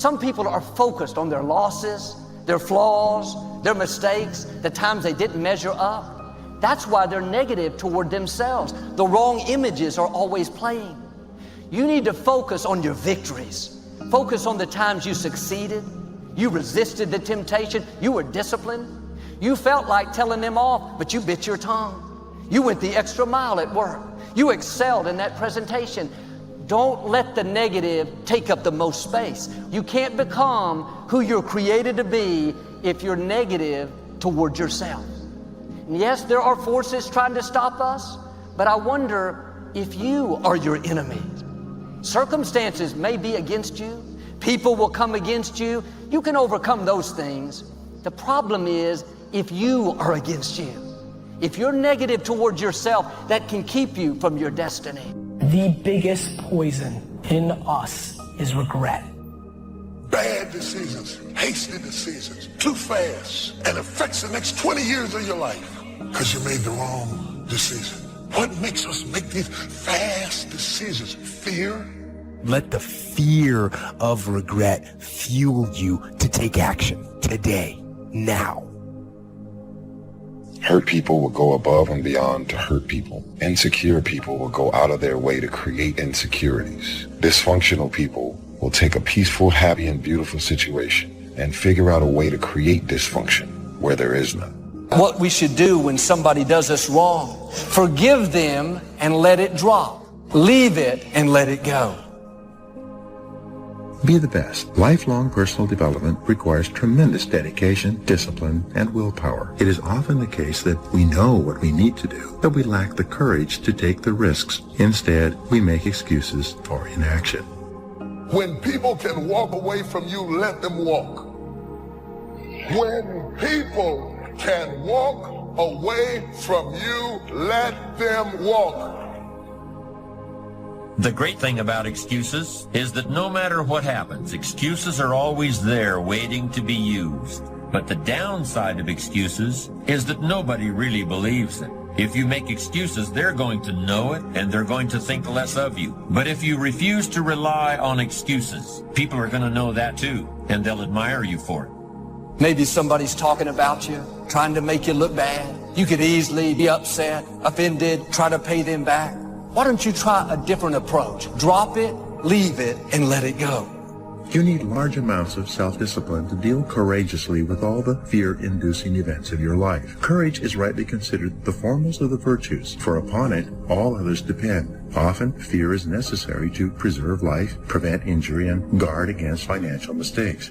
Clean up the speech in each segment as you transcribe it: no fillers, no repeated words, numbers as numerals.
Some people are focused on their losses, their flaws, their mistakes, the times they didn't measure up. That's why they're negative toward themselves. The wrong images are always playing. You need to focus on your victories. Focus on the times you succeeded. You resisted the temptation. You were disciplined. You felt like telling them off, but you bit your tongue. You went the extra mile at work. You excelled in that presentation. Don't let the negative take up the most space. You can't become who you're created to be if you're negative towards yourself. And yes, there are forces trying to stop us, but I wonder if you are your enemy. Circumstances may be against you. People will come against you. You can overcome those things. The problem is if you are against you. If you're negative towards yourself, that can keep you from your destiny. The biggest poison in us is regret. Bad decisions, hasty decisions, too fast, and affects the next 20 years of your life because you made the wrong decision. What makes us make these fast decisions? Fear? Let the fear of regret fuel you to take action today, now. Hurt people will go above and beyond to hurt people. Insecure people will go out of their way to create insecurities. Dysfunctional people will take a peaceful, happy, and beautiful situation and figure out a way to create dysfunction where there is none. What we should do when somebody does us wrong, forgive them and let it drop. Leave it and let it go. Be the best. Lifelong personal development requires tremendous dedication, discipline, and willpower. It is often the case that we know what we need to do, but we lack the courage to take the risks. Instead, we make excuses for inaction. When people can walk away from you, let them walk. When people can walk away from you, let them walk. The great thing about excuses is that no matter what happens, excuses are always there waiting to be used. But the downside of excuses is that nobody really believes it. If you make excuses, they're going to know it and they're going to think less of you. But if you refuse to rely on excuses, people are going to know that too, and they'll admire you for it. Maybe somebody's talking about you, trying to make you look bad. You could easily be upset, offended, try to pay them back. Why don't you try a different approach? Drop it, leave it, and let it go. You need large amounts of self-discipline to deal courageously with all the fear-inducing events of your life. Courage is rightly considered the foremost of the virtues, for upon it all others depend. Often, fear is necessary to preserve life, prevent injury, and guard against financial mistakes.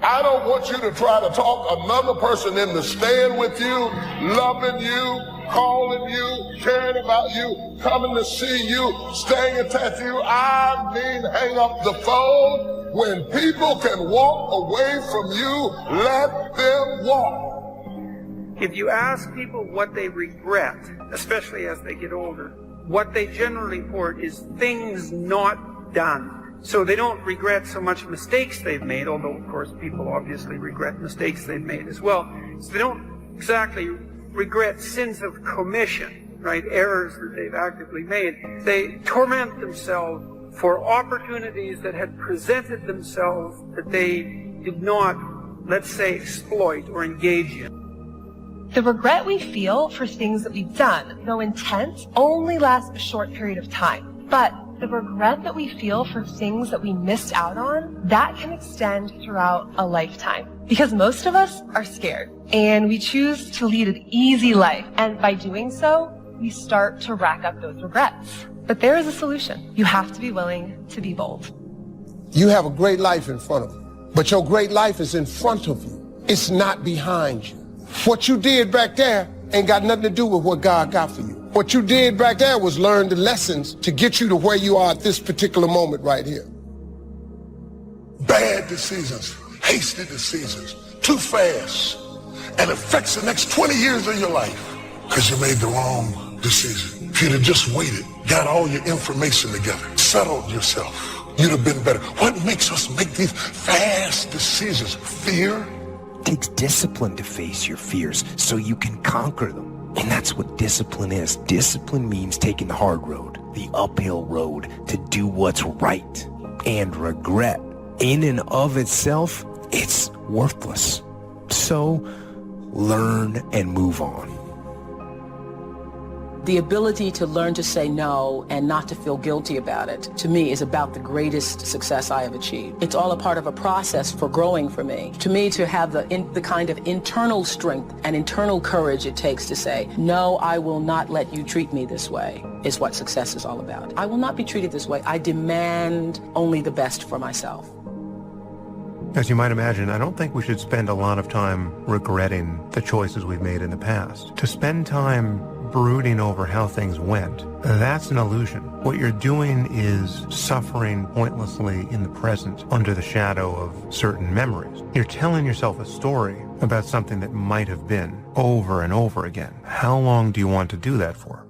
I don't want you to try to talk another person into staying with you, loving you, calling you, caring about you, coming to see you, staying attached to you. I mean, hang up the phone. When people can walk away from you, let them walk. If you ask people what they regret, especially as they get older, what they generally report is things not done. So they don't regret so much mistakes they've made, although of course people obviously regret mistakes they've made as well. So they don't exactly regret sins of commission, right? Errors that they've actively made. They torment themselves for opportunities that had presented themselves that they did not, let's say, exploit or engage in. The regret we feel for things that we've done, though intense, only lasts a short period of time. But the regret that we feel for things that we missed out on, that can extend throughout a lifetime. Because most of us are scared, and we choose to lead an easy life. And by doing so, we start to rack up those regrets. But there is a solution. You have to be willing to be bold. You have a great life in front of you, but your great life is in front of you. It's not behind you. What you did back there ain't got nothing to do with what God got for you. What you did back there was learn the lessons to get you to where you are at this particular moment right here. Bad decisions, hasty decisions, too fast, and affects the next 20 years of your life because you made the wrong decision. If you'd have just waited, got all your information together, settled yourself, you'd have been better. What makes us make these fast decisions? Fear? It takes discipline to face your fears so you can conquer them. And that's what discipline is. Discipline means taking the hard road, the uphill road, to do what's right. And regret in and of itself, it's worthless. So learn and move on. The ability to learn to say no and not to feel guilty about it, to me, is about the greatest success I have achieved. It's all a part of a process for growing for me. To me, to have the kind of internal strength and internal courage it takes to say, no, I will not let you treat me this way, is what success is all about. I will not be treated this way. I demand only the best for myself. As you might imagine, I don't think we should spend a lot of time regretting the choices we've made in the past. To spend time brooding over how things went, that's an illusion. What you're doing is suffering pointlessly in the present under the shadow of certain memories. You're telling yourself a story about something that might have been over and over again. How long do you want to do that for?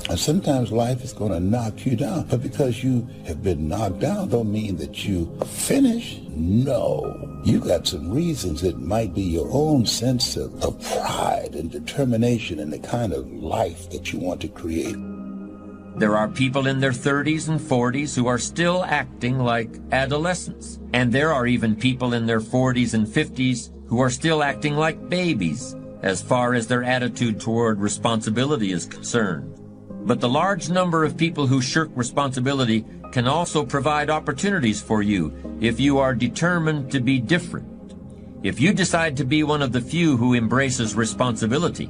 And sometimes life is going to knock you down. But because you have been knocked down don't mean that you finish. No. You got some reasons. It might be your own sense of pride and determination in the kind of life that you want to create. There are people in their 30s and 40s who are still acting like adolescents. And there are even people in their 40s and 50s who are still acting like babies as far as their attitude toward responsibility is concerned. But the large number of people who shirk responsibility can also provide opportunities for you if you are determined to be different. If you decide to be one of the few who embraces responsibility,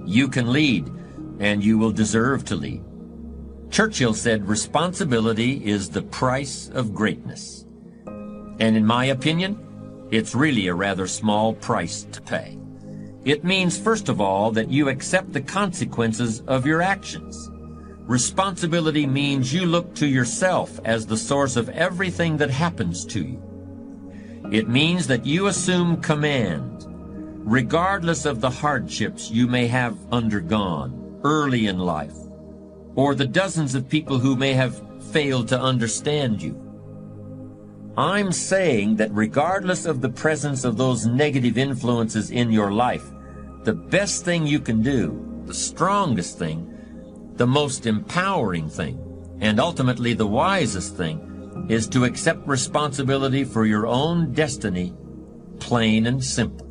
you can lead, and you will deserve to lead. Churchill said responsibility is the price of greatness. And in my opinion, it's really a rather small price to pay. It means, first of all, that you accept the consequences of your actions. Responsibility means you look to yourself as the source of everything that happens to you. It means that you assume command, regardless of the hardships you may have undergone early in life, or the dozens of people who may have failed to understand you. I'm saying that regardless of the presence of those negative influences in your life, the best thing you can do, the strongest thing, the most empowering thing, and ultimately the wisest thing, is to accept responsibility for your own destiny, plain and simple.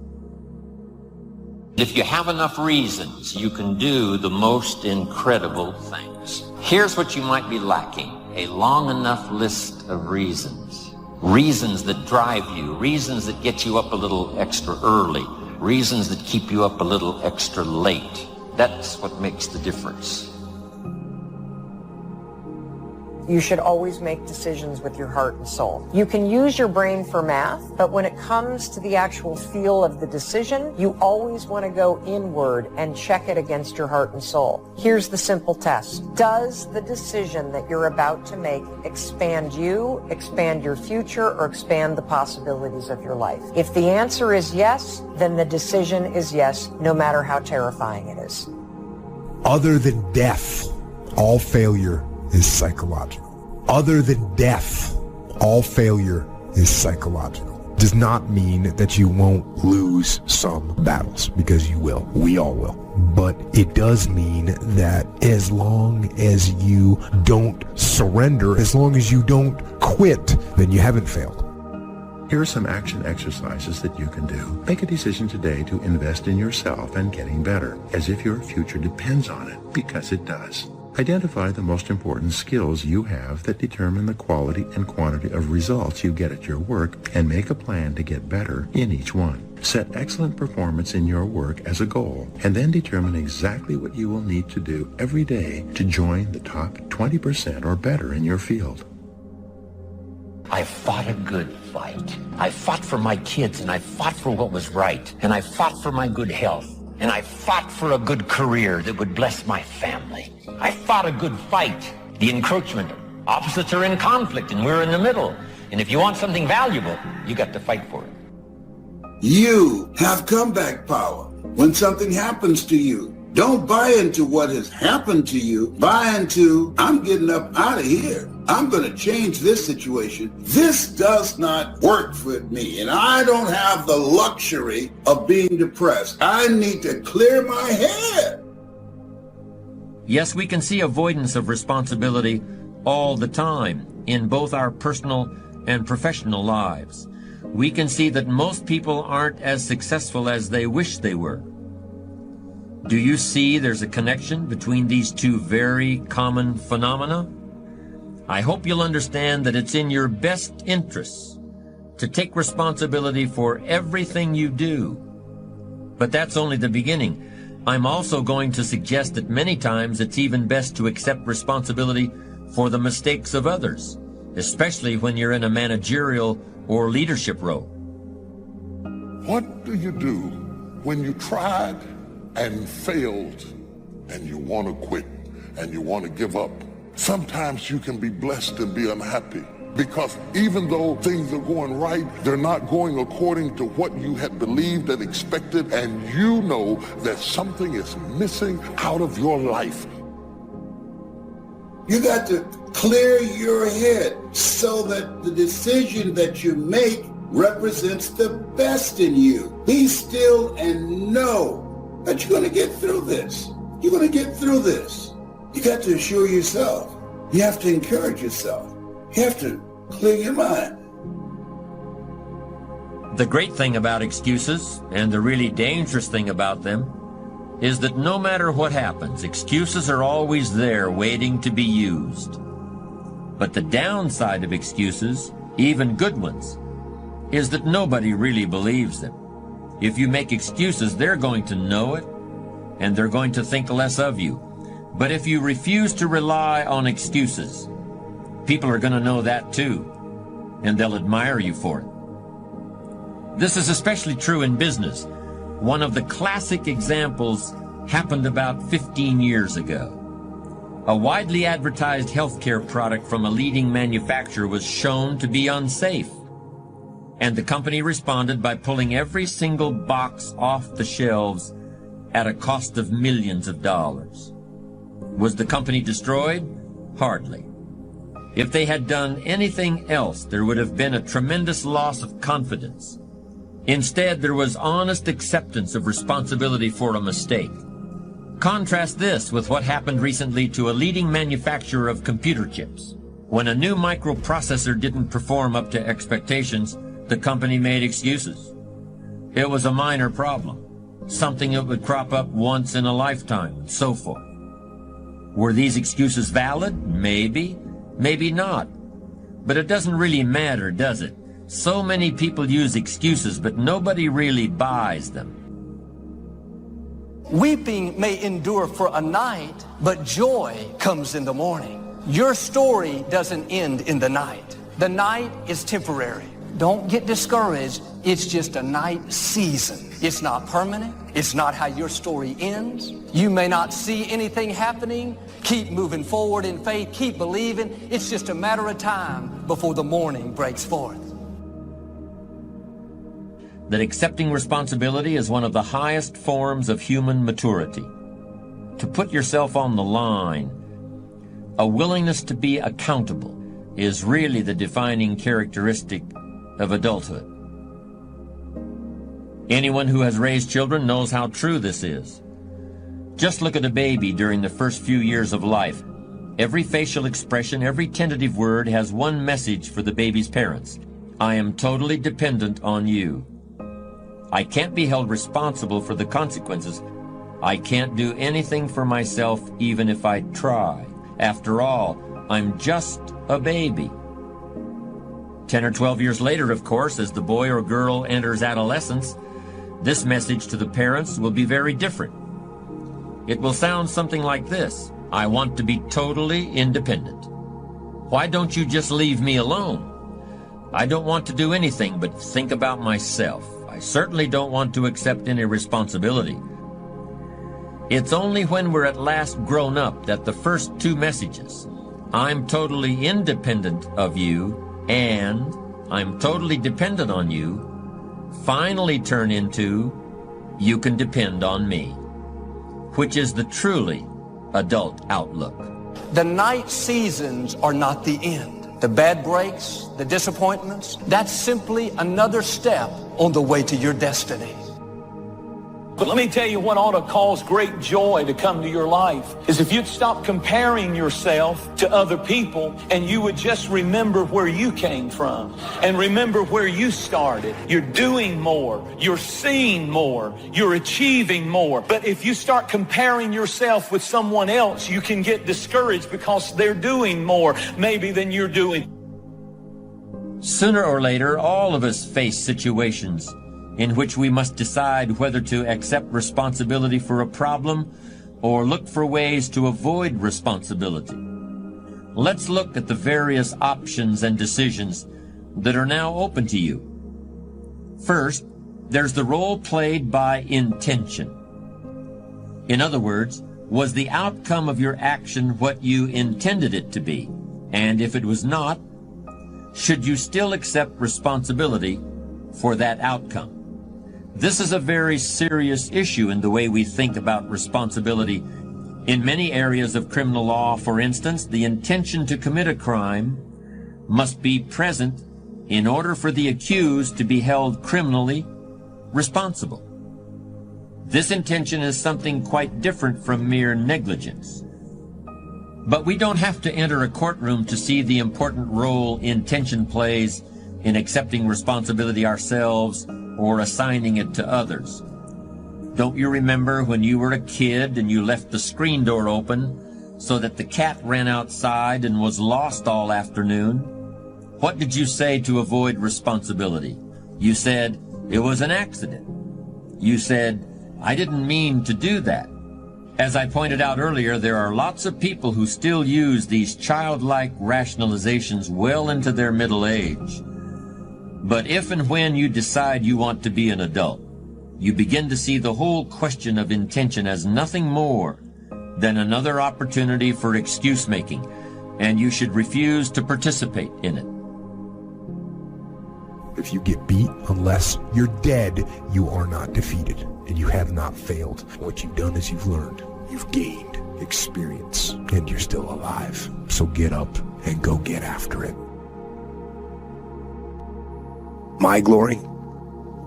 If you have enough reasons, you can do the most incredible things. Here's what you might be lacking: a long enough list of reasons. Reasons that drive you, reasons that get you up a little extra early, reasons that keep you up a little extra late. That's what makes the difference. You should always make decisions with your heart and soul. You can use your brain for math, but when it comes to the actual feel of the decision, you always want to go inward and check it against your heart and soul. Here's the simple test. Does the decision that you're about to make expand you, expand your future, or expand the possibilities of your life? If the answer is yes, then the decision is yes, no matter how terrifying it is. Other than death, all failure is psychological. Other than death, all failure is psychological. Does not mean that you won't lose some battles, because you will. We all will. But it does mean that as long as you don't surrender, as long as you don't quit, then you haven't failed. Here are some action exercises that you can do. Make a decision today to invest in yourself and getting better, as if your future depends on it, because it does. Identify the most important skills you have that determine the quality and quantity of results you get at your work, and make a plan to get better in each one. Set excellent performance in your work as a goal, and then determine exactly what you will need to do every day to join the top 20% or better in your field. I fought a good fight. I fought for my kids, and I fought for what was right, and I fought for my good health, and I fought for a good career that would bless my family. I fought a good fight. The encroachment, opposites are in conflict, and we're in the middle. And if you want something valuable, you got to fight for it. You have comeback power when something happens to you. Don't buy into what has happened to you. Buy into, I'm getting up out of here. I'm going to change this situation. This does not work for me, and I don't have the luxury of being depressed. I need to clear my head. Yes, we can see avoidance of responsibility all the time in both our personal and professional lives, we can see that most people aren't as successful as they wish they were. Do you see there's a connection between these two very common phenomena? I hope you'll understand that it's in your best interests to take responsibility for everything you do. But that's only the beginning. I'm also going to suggest that many times it's even best to accept responsibility for the mistakes of others, especially when you're in a managerial or leadership role. What do you do when you tried and failed and you want to quit and you want to give up? Sometimes you can be blessed and be unhappy because even though things are going right, they're not going according to what you had believed and expected, and you know that something is missing out of your life. You got to clear your head so that the decision that you make represents the best in you. Be still and know that you're going to get through this. You're going to get through this. You got to assure yourself. You have to encourage yourself. You have to clear your mind. The great thing about excuses, and the really dangerous thing about them, is that no matter what happens, excuses are always there waiting to be used. But the downside of excuses, even good ones, is that nobody really believes them. If you make excuses, they're going to know it, and they're going to think less of you. But if you refuse to rely on excuses, people are going to know that too, and they'll admire you for it. This is especially true in business. One of the classic examples happened about 15 years ago. A widely advertised healthcare product from a leading manufacturer was shown to be unsafe, and the company responded by pulling every single box off the shelves at a cost of millions of dollars. Was the company destroyed? Hardly. If they had done anything else, there would have been a tremendous loss of confidence. Instead, there was honest acceptance of responsibility for a mistake. Contrast this with what happened recently to a leading manufacturer of computer chips. When a new microprocessor didn't perform up to expectations, the company made excuses. It was a minor problem, something that would crop up once in a lifetime, and so forth. Were these excuses valid? Maybe, maybe not. But it doesn't really matter, does it? So many people use excuses, but nobody really buys them. Weeping may endure for a night, but joy comes in the morning. Your story doesn't end in the night. The night is temporary. Don't get discouraged. It's just a night season. It's not permanent. It's not how your story ends. You may not see anything happening. Keep moving forward in faith. Keep believing. It's just a matter of time before the morning breaks forth. That accepting responsibility is one of the highest forms of human maturity. To put yourself on the line, a willingness to be accountable, is really the defining characteristic of adulthood. Anyone who has raised children knows how true this is. Just look at a baby during the first few years of life. Every facial expression, every tentative word has one message for the baby's parents. I am totally dependent on you. I can't be held responsible for the consequences. I can't do anything for myself even if I try. After all, I'm just a baby. 10 or 12 years later, of course, as the boy or girl enters adolescence, this message to the parents will be very different. It will sound something like this: I want to be totally independent. Why don't you just leave me alone? I don't want to do anything but think about myself. I certainly don't want to accept any responsibility. It's only when we're at last grown up that the first two messages, I'm totally independent of you and I'm totally dependent on you, finally turn into you can depend on me, which is the truly adult outlook. The night seasons are not the end. The bad breaks, the disappointments, that's simply another step on the way to your destiny. But let me tell you what ought to cause great joy to come to your life is if you'd stop comparing yourself to other people and you would just remember where you came from and remember where you started. You're doing more. You're seeing more. You're achieving more. But if you start comparing yourself with someone else, you can get discouraged because they're doing more maybe than you're doing. Sooner or later, all of us face situations in which we must decide whether to accept responsibility for a problem or look for ways to avoid responsibility. Let's look at the various options and decisions that are now open to you. First, there's the role played by intention. In other words, was the outcome of your action what you intended it to be? And if it was not, should you still accept responsibility for that outcome? This is a very serious issue in the way we think about responsibility. In many areas of criminal law, for instance, the intention to commit a crime must be present in order for the accused to be held criminally responsible. This intention is something quite different from mere negligence. But we don't have to enter a courtroom to see the important role intention plays in accepting responsibility ourselves or assigning it to others. Don't you remember when you were a kid and you left the screen door open so that the cat ran outside and was lost all afternoon? What did you say to avoid responsibility? You said, it was an accident. You said, I didn't mean to do that. As I pointed out earlier, there are lots of people who still use these childlike rationalizations well into their middle age. But if and when you decide you want to be an adult, you begin to see the whole question of intention as nothing more than another opportunity for excuse making, and you should refuse to participate in it. If you get beat, unless you're dead, you are not defeated, and you have not failed. What you've done is you've learned, you've gained experience, and you're still alive. So get up and go get after it. My glory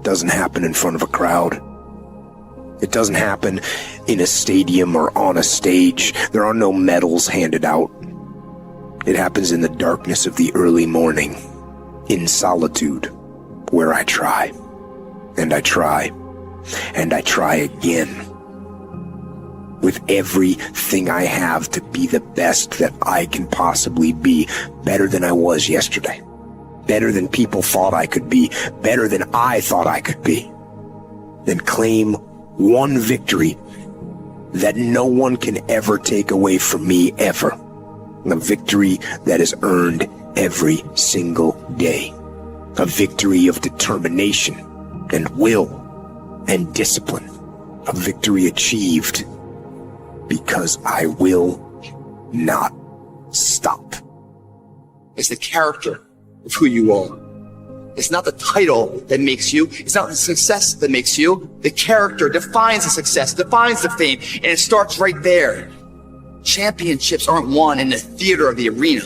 doesn't happen in front of a crowd. It doesn't happen in a stadium or on a stage. There are no medals handed out. It happens in the darkness of the early morning, in solitude, where I try, and I try, and I try again, with everything I have to be the best that I can possibly be, better than I was yesterday. Better than people thought I could be, better than I thought I could be. Then claim one victory that no one can ever take away from me, ever. A victory that is earned every single day. A victory of determination and will and discipline. A victory achieved because I will not stop. It's the character of who you are. It's not the title that makes you. It's not the success that makes you. The character defines the success, defines the fame, and it starts right there. Championships aren't won in the theater or the arena.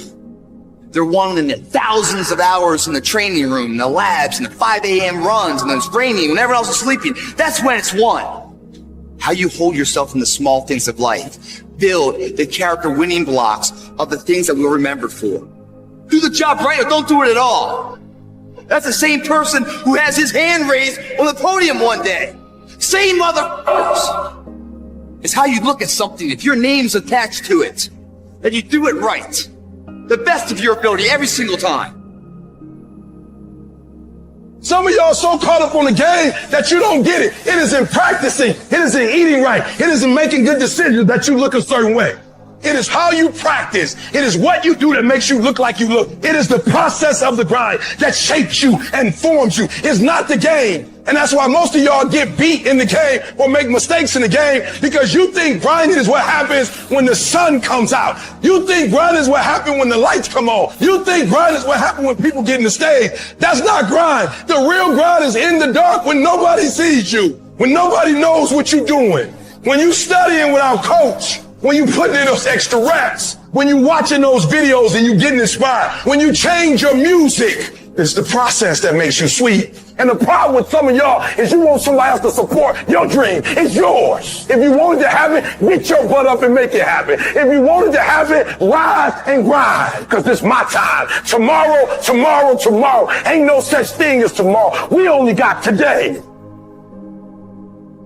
They're won in the thousands of hours in the training room, in the labs, in the 5 a.m. runs, and when it's raining, when everyone else is sleeping. That's when it's won. How you hold yourself in the small things of life. Build the character winning blocks of the things that we'll remember for. Do the job right or don't do it at all. That's the same person who has his hand raised on the podium one day. Same motherfuckers. It's how you look at something. If your name's attached to it, that you do it right. The best of your ability every single time. Some of y'all so caught up on the game that you don't get it. It is in practicing. It is in eating right. It is in making good decisions that you look a certain way. It is how you practice. It is what you do that makes you look like you look. It is the process of the grind that shapes you and forms you. It's not the game. And that's why most of y'all get beat in the game or make mistakes in the game, because you think grinding is what happens when the sun comes out. You think grinding is what happens when the lights come on. You think grinding is what happens when people get in the stage. That's not grind. The real grind is in the dark when nobody sees you, when nobody knows what you're doing, when you studying without coach, when you putting in those extra reps, when you watching those videos and you getting inspired, when you change your music, It's the process that makes you sweet. And the problem with some of y'all is you want somebody else to support your dream. It's yours. If you wanted to have it, get your butt up and make it happen. If you wanted to have it, rise and grind. Because it's my time. Tomorrow. Ain't no such thing as tomorrow. We only got today.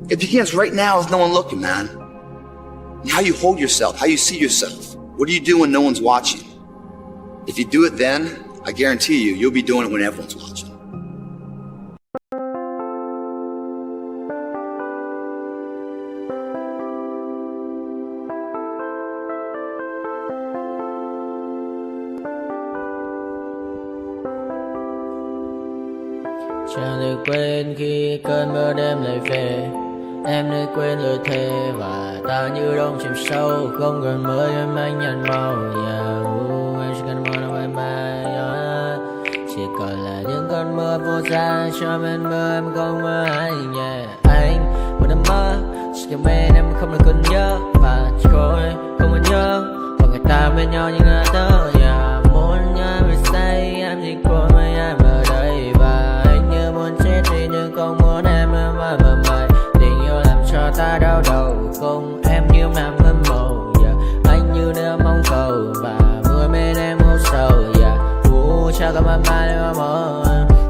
It begins right now with no one looking, man. How you hold yourself, how you see yourself. What do you do when no one's watching? If you do it then, I guarantee you, you'll be doing it when everyone's watching. Chẳng được quên khi cơn mưa đêm lại về. Em đã quên lời thề và ta như đông chìm sâu. Không còn mơ em anh nhạt màu. Em chỉ cần mơ đâu em ai. Chỉ còn là những cơn mưa vô giá. Cho bên mơ em không mơ ai. Anh vẫn đang mơ. Chỉ cần bên em không được còn nhớ. Và chỉ có em không còn nhớ. Và người ta bên nhau như ngã tớ. Muốn nhớ về say em chỉ có mấy em ở đây. Và anh như muốn chết đi nhưng không muốn em mơ mày. Tình yêu làm cho ta đau đầu. Không em như mà mơ mộng. Anh như nếu mong cầu. Và mưa bên em ngủ sầu. Chắc có mà mai mà mơ.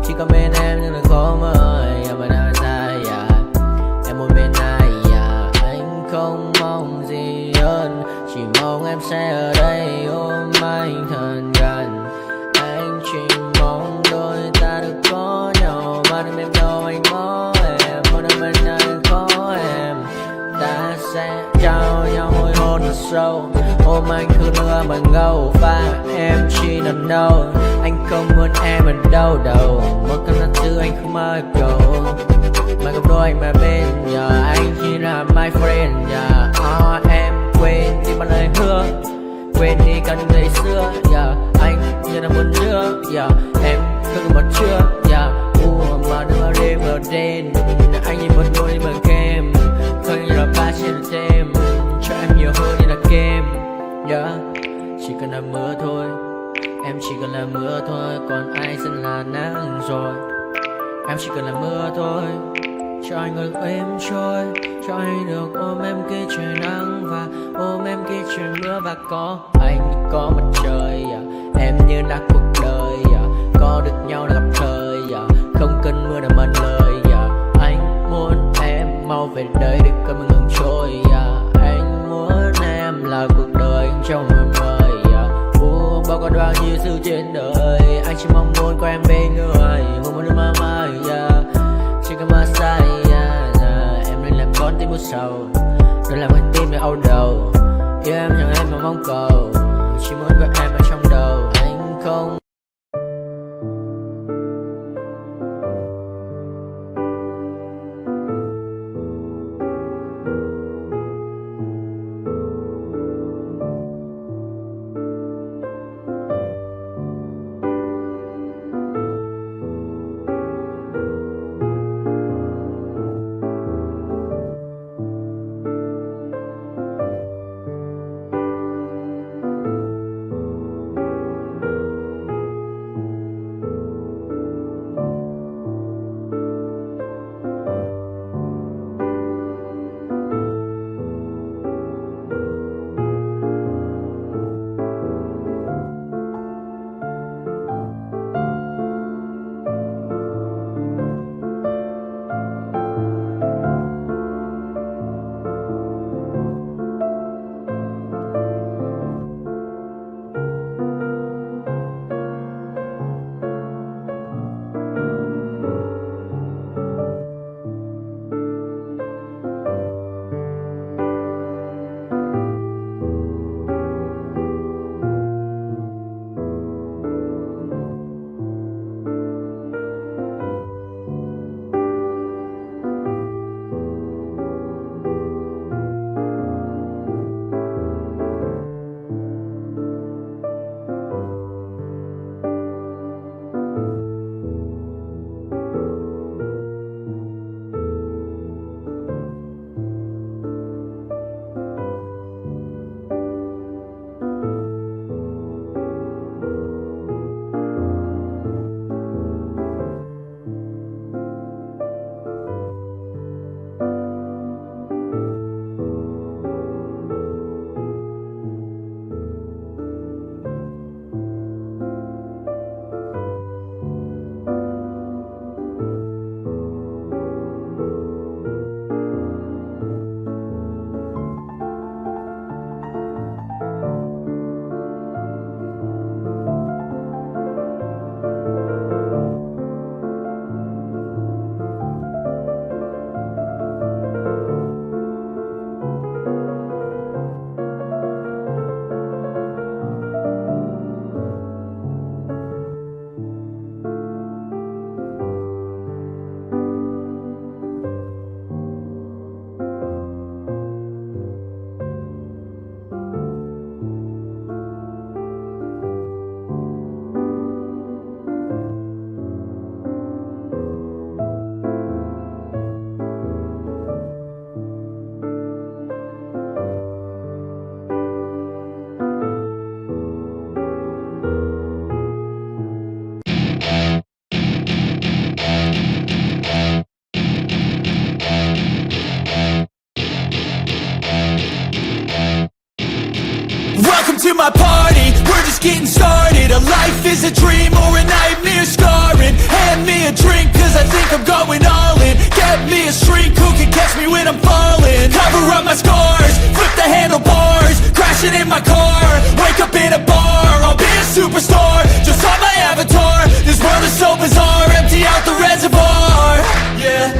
Chỉ có bên em nhưng là khó mơ. Mà đang dài em một bên ai. Anh không mong gì hơn. Chỉ mong em sẽ ở đây ôm anh thật gần. Anh chỉ mong đôi ta được có nhau. Mà đừng em đâu anh có em. Một đêm bên anh có em. Ta sẽ trao nhau môi hôn thật sâu. Ôm anh cứ mưa bằng ngâu. Và em chỉ nằm đâu. Anh không muốn em ở đâu đâu. Một cơn gió thứ anh không mơ cầu. Mà gặp đôi anh mà bên nhà. Anh chỉ là my friend nhà. Em quên đi bao lời hứa. Quên đi cần ngày xưa. Anh như là muốn nữa. Em không còn chưa. Mà đưa đêm ở đêm. Anh như một đôi đi bằng kem. Không như là ba trên thêm. Cho em nhiều hơn như là kem. Chỉ cần là mưa thôi. Em chỉ cần là mưa thôi. Còn ai sẽ là nắng rồi. Em chỉ cần là mưa thôi. Cho anh ngồi êm trôi. Cho anh được ôm em khi trời nắng. Và ôm em khi trời mưa. Và có anh có mặt trời. Em như là cuộc đời. Có được nhau là gặp thời. Không cần mưa để mất lời. Anh muốn em mau về đây để cơn mưa ngừng trôi. Anh muốn em là cuộc đời trong mưa mời. Bao con đoán như sự trên đời. Anh chỉ mong muốn có em bên người. Không muốn được mơ mơ. Chỉ cần mơ say. Em nên làm con tim bút sầu. Đừng làm con tim để âu đầu. Yêu em chẳng em mà mong cầu. Chỉ muốn có em ở trong đầu. Anh không. my party, we're just getting started. A life is a dream or a nightmare scarring. Hand me a drink cause I think I'm going all in. Get me a shrink who can catch me when I'm falling. Cover up my scars, flip the handlebars, crashing in my car, wake up in a bar. I'll be a superstar, just on my avatar. This world is so bizarre, empty out the reservoir. Yeah,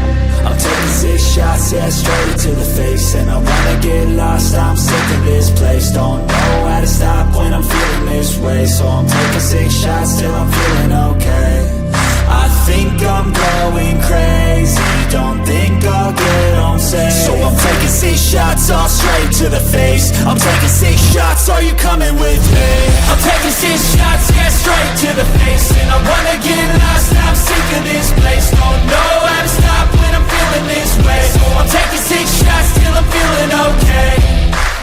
I'm taking 6 shots, yeah, straight to the face. And I wanna get lost, I'm sick of this place. Don't know how to stop when I'm feeling this way. So I'm taking 6 shots till I'm feeling okay. I think I'm going crazy, don't think I'll get on safe. So I'm taking 6 shots all straight to the face. I'm taking 6 shots, are you coming with me? I'm taking 6 shots, yeah, straight to the face. And I wanna get lost, I'm sick of this place. Don't know how to stop when I'm feeling this way. So I'm taking 6 shots till I'm feeling okay.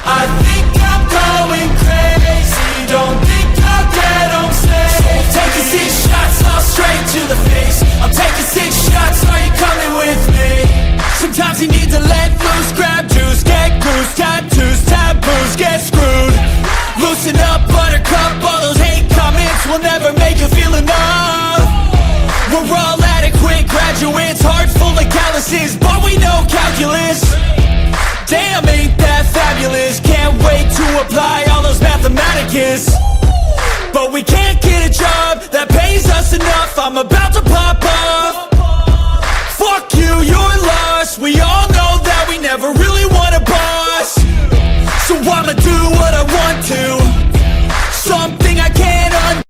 I think I'm going crazy, don't think I'll get on safe. So I'm taking 6 shots all straight to the face. I'm taking 6 shots, are you coming with me? Sometimes you need to let loose, grab juice, get goose, tattoos, taboos, get screwed. Loosen up, buttercup, all those hate comments will never make you feel enough. We're all adequate graduates, heart full of calluses, but we know calculus. Damn, ain't that fabulous? Can't wait to apply all those mathematicus. But we can't get a job that pays us enough. I'm about to pop off. Fuck you, you're lost. We all know that we never really want a boss. So I'ma do what I want to, something I can't undo.